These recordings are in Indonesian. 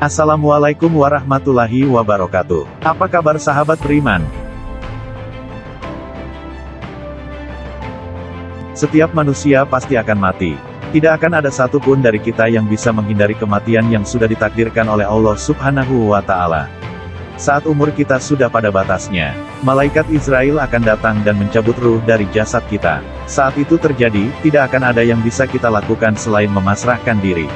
Assalamualaikum warahmatullahi wabarakatuh. Apa kabar sahabat beriman? Setiap manusia pasti akan mati. Tidak akan ada satupun dari kita yang bisa menghindari kematian yang sudah ditakdirkan oleh Allah Subhanahu wa Ta'ala. Saat umur kita sudah pada batasnya, malaikat Israel akan datang dan mencabut ruh dari jasad kita. Saat itu terjadi, tidak akan ada yang bisa kita lakukan selain memasrahkan diri.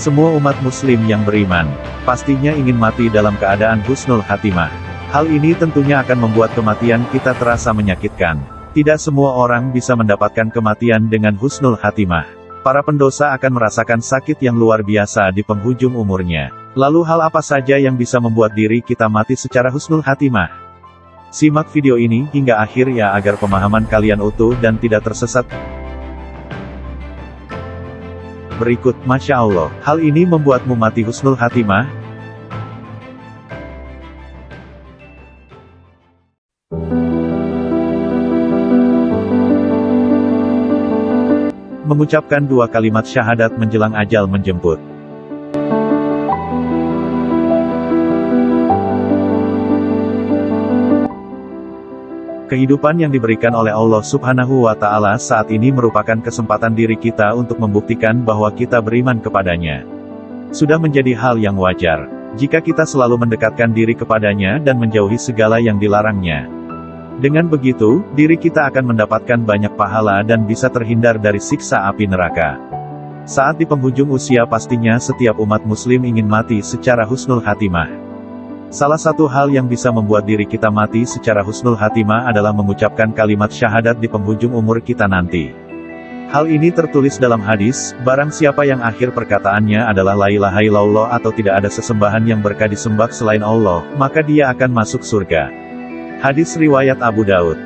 Semua umat muslim yang beriman, pastinya ingin mati dalam keadaan husnul khatimah. Hal ini tentunya akan membuat kematian kita terasa menyakitkan. Tidak semua orang bisa mendapatkan kematian dengan husnul khatimah. Para pendosa akan merasakan sakit yang luar biasa di penghujung umurnya. Lalu hal apa saja yang bisa membuat diri kita mati secara husnul khatimah? Simak video ini hingga akhir ya agar pemahaman kalian utuh dan tidak tersesat. Berikut, Masya Allah, hal ini membuatmu mati husnul khatimah? Mengucapkan dua kalimat syahadat menjelang ajal menjemput. Kehidupan yang diberikan oleh Allah Subhanahu wa Ta'ala saat ini merupakan kesempatan diri kita untuk membuktikan bahwa kita beriman kepadanya. Sudah menjadi hal yang wajar jika kita selalu mendekatkan diri kepadanya dan menjauhi segala yang dilarangnya. Dengan begitu, diri kita akan mendapatkan banyak pahala dan bisa terhindar dari siksa api neraka. Saat di penghujung usia pastinya setiap umat muslim ingin mati secara husnul khatimah. Salah satu hal yang bisa membuat diri kita mati secara husnul khatimah adalah mengucapkan kalimat syahadat di penghujung umur kita nanti. Hal ini tertulis dalam hadis, barang siapa yang akhir perkataannya adalah la ilaha illallah atau tidak ada sesembahan yang berhak disembah selain Allah, maka dia akan masuk surga. Hadis riwayat Abu Daud.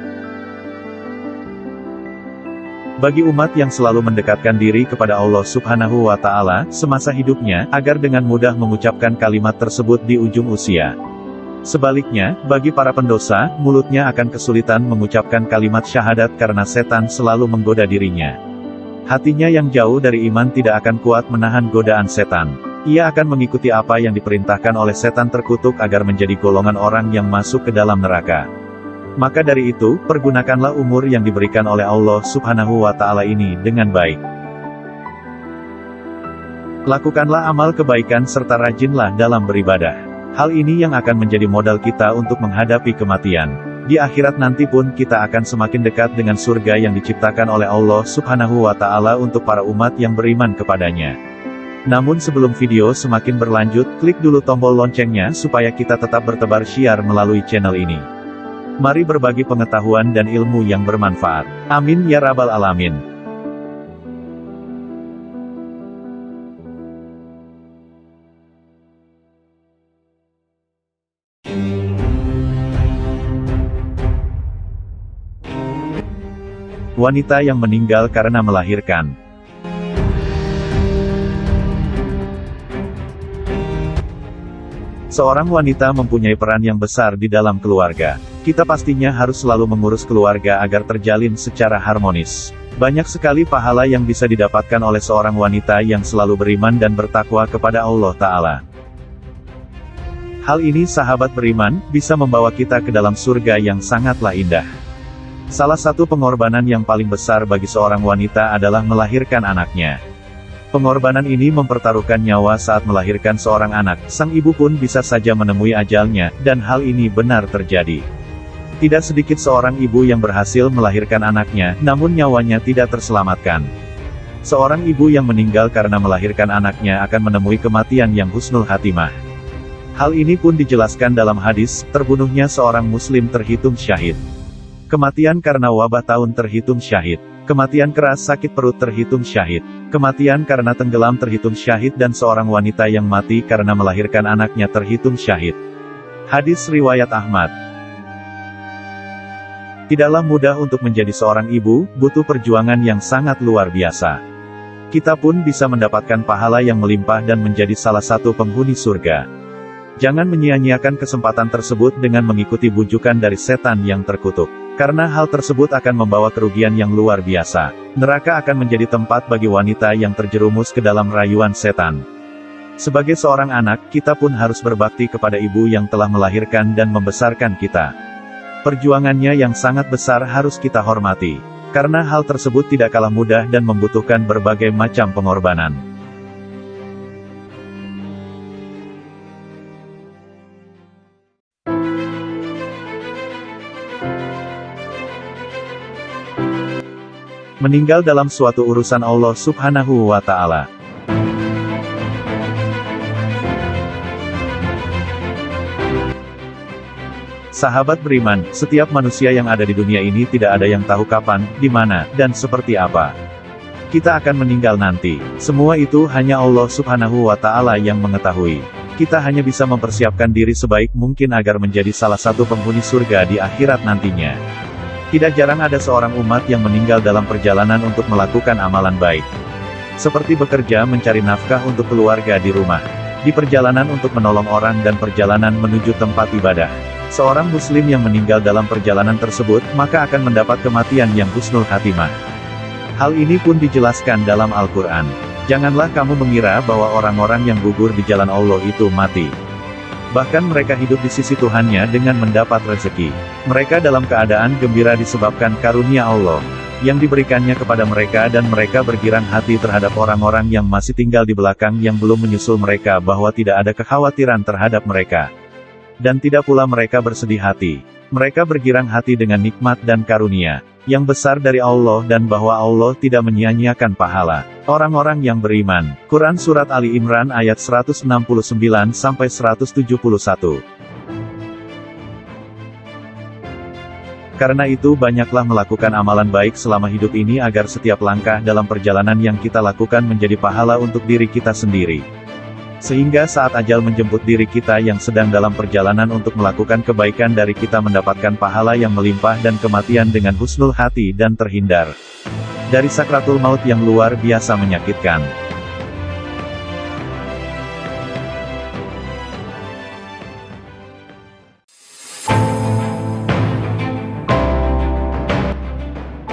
Bagi umat yang selalu mendekatkan diri kepada Allah Subhanahu wa Ta'ala semasa hidupnya, agar dengan mudah mengucapkan kalimat tersebut di ujung usia. Sebaliknya, bagi para pendosa, mulutnya akan kesulitan mengucapkan kalimat syahadat karena setan selalu menggoda dirinya. Hatinya yang jauh dari iman tidak akan kuat menahan godaan setan. Ia akan mengikuti apa yang diperintahkan oleh setan terkutuk agar menjadi golongan orang yang masuk ke dalam neraka. Maka dari itu, pergunakanlah umur yang diberikan oleh Allah Subhanahu wa Ta'ala ini dengan baik. Lakukanlah amal kebaikan serta rajinlah dalam beribadah. Hal ini yang akan menjadi modal kita untuk menghadapi kematian. Di akhirat nanti pun kita akan semakin dekat dengan surga yang diciptakan oleh Allah Subhanahu wa Ta'ala untuk para umat yang beriman kepadanya. Namun sebelum video semakin berlanjut, klik dulu tombol loncengnya supaya kita tetap bertebar syiar melalui channel ini. Mari berbagi pengetahuan dan ilmu yang bermanfaat. Amin ya rabbal alamin. Wanita yang meninggal karena melahirkan. Seorang wanita mempunyai peran yang besar di dalam keluarga. Kita pastinya harus selalu mengurus keluarga agar terjalin secara harmonis. Banyak sekali pahala yang bisa didapatkan oleh seorang wanita yang selalu beriman dan bertakwa kepada Allah Ta'ala. Hal ini sahabat beriman, bisa membawa kita ke dalam surga yang sangatlah indah. Salah satu pengorbanan yang paling besar bagi seorang wanita adalah melahirkan anaknya. Pengorbanan ini mempertaruhkan nyawa saat melahirkan seorang anak, sang ibu pun bisa saja menemui ajalnya, dan hal ini benar terjadi. Tidak sedikit seorang ibu yang berhasil melahirkan anaknya, namun nyawanya tidak terselamatkan. Seorang ibu yang meninggal karena melahirkan anaknya akan menemui kematian yang husnul khatimah. Hal ini pun dijelaskan dalam hadis, terbunuhnya seorang muslim terhitung syahid. Kematian karena wabah tahun terhitung syahid. Kematian keras sakit perut terhitung syahid. Kematian karena tenggelam terhitung syahid dan seorang wanita yang mati karena melahirkan anaknya terhitung syahid. Hadis riwayat Ahmad. Tidaklah mudah untuk menjadi seorang ibu, butuh perjuangan yang sangat luar biasa. Kita pun bisa mendapatkan pahala yang melimpah dan menjadi salah satu penghuni surga. Jangan menyia-nyiakan kesempatan tersebut dengan mengikuti bujukan dari setan yang terkutuk. Karena hal tersebut akan membawa kerugian yang luar biasa. Neraka akan menjadi tempat bagi wanita yang terjerumus ke dalam rayuan setan. Sebagai seorang anak, kita pun harus berbakti kepada ibu yang telah melahirkan dan membesarkan kita. Perjuangannya yang sangat besar harus kita hormati, karena hal tersebut tidak kalah mudah dan membutuhkan berbagai macam pengorbanan. Meninggal dalam suatu urusan Allah Subhanahu wa Ta'ala. Sahabat beriman, setiap manusia yang ada di dunia ini tidak ada yang tahu kapan, di mana, dan seperti apa kita akan meninggal nanti. Semua itu hanya Allah Subhanahu wa Ta'ala yang mengetahui. Kita hanya bisa mempersiapkan diri sebaik mungkin agar menjadi salah satu penghuni surga di akhirat nantinya. Tidak jarang ada seorang umat yang meninggal dalam perjalanan untuk melakukan amalan baik, seperti bekerja mencari nafkah untuk keluarga di rumah, di perjalanan untuk menolong orang dan perjalanan menuju tempat ibadah. Seorang muslim yang meninggal dalam perjalanan tersebut, maka akan mendapat kematian yang husnul khatimah. Hal ini pun dijelaskan dalam Al-Quran. Janganlah kamu mengira bahwa orang-orang yang gugur di jalan Allah itu mati. Bahkan mereka hidup di sisi Tuhannya dengan mendapat rezeki. Mereka dalam keadaan gembira disebabkan karunia Allah yang diberikannya kepada mereka, dan mereka bergirang hati terhadap orang-orang yang masih tinggal di belakang yang belum menyusul mereka, bahwa tidak ada kekhawatiran terhadap mereka. Dan tidak pula mereka bersedih hati. Mereka bergirang hati dengan nikmat dan karunia yang besar dari Allah, dan bahwa Allah tidak menyia-nyiakan pahala orang-orang yang beriman. Quran Surat Ali Imran ayat 169-171. Karena itu banyaklah melakukan amalan baik selama hidup ini agar setiap langkah dalam perjalanan yang kita lakukan menjadi pahala untuk diri kita sendiri. Sehingga saat ajal menjemput diri kita yang sedang dalam perjalanan untuk melakukan kebaikan dari kita mendapatkan pahala yang melimpah dan kematian dengan husnul hati dan terhindar dari sakratul maut yang luar biasa menyakitkan.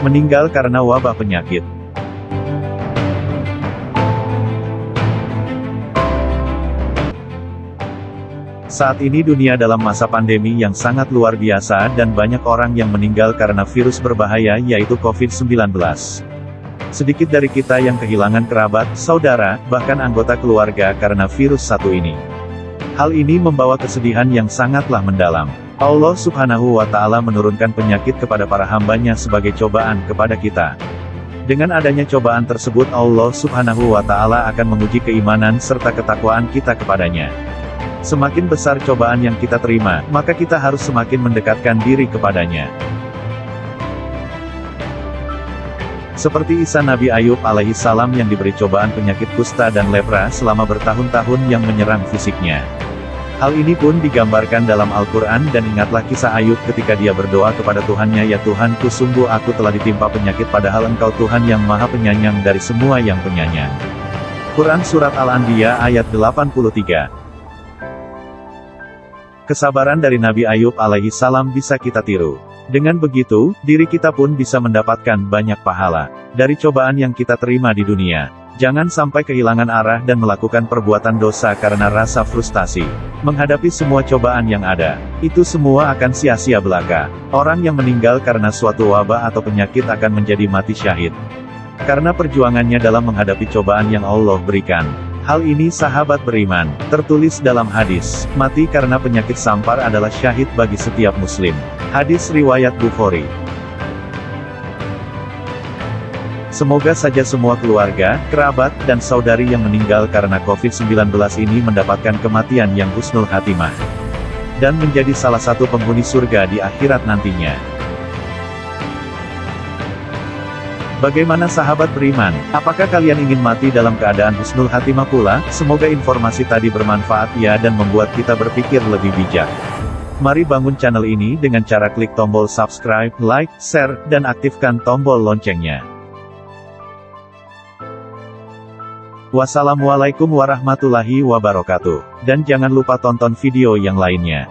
Meninggal karena wabah penyakit. Saat ini dunia dalam masa pandemi yang sangat luar biasa, dan banyak orang yang meninggal karena virus berbahaya yaitu COVID-19. Sedikit dari kita yang kehilangan kerabat, saudara, bahkan anggota keluarga karena virus satu ini. Hal ini membawa kesedihan yang sangatlah mendalam. Allah Subhanahu wa Ta'ala menurunkan penyakit kepada para hambanya sebagai cobaan kepada kita. Dengan adanya cobaan tersebut, Allah Subhanahu wa Ta'ala akan menguji keimanan serta ketakwaan kita kepadanya. Semakin besar cobaan yang kita terima, maka kita harus semakin mendekatkan diri kepadanya. Seperti kisah Nabi Ayub alaihi salam yang diberi cobaan penyakit kusta dan lepra selama bertahun-tahun yang menyerang fisiknya. Hal ini pun digambarkan dalam Al-Quran, dan ingatlah kisah Ayub ketika dia berdoa kepada Tuhannya, "Ya Tuhanku, sungguh aku telah ditimpa penyakit padahal Engkau Tuhan yang Maha Penyayang dari semua yang penyayang." Quran Surat Al-Anbiya ayat 83. Kesabaran dari Nabi Ayub alaihi salam bisa kita tiru. Dengan begitu, diri kita pun bisa mendapatkan banyak pahala dari cobaan yang kita terima di dunia. Jangan sampai kehilangan arah dan melakukan perbuatan dosa karena rasa frustasi menghadapi semua cobaan yang ada. Itu semua akan sia-sia belaka. Orang yang meninggal karena suatu wabah atau penyakit akan menjadi mati syahid karena perjuangannya dalam menghadapi cobaan yang Allah berikan. Hal ini sahabat beriman, tertulis dalam hadis, mati karena penyakit sampar adalah syahid bagi setiap muslim. Hadis riwayat Bukhari. Semoga saja semua keluarga, kerabat, dan saudari yang meninggal karena COVID-19 ini mendapatkan kematian yang husnul khatimah, dan menjadi salah satu penghuni surga di akhirat nantinya. Bagaimana sahabat beriman? Apakah kalian ingin mati dalam keadaan husnul khatimah pula? Semoga informasi tadi bermanfaat ya, dan membuat kita berpikir lebih bijak. Mari bangun channel ini dengan cara klik tombol subscribe, like, share, dan aktifkan tombol loncengnya. Wassalamualaikum warahmatullahi wabarakatuh. Dan jangan lupa tonton video yang lainnya.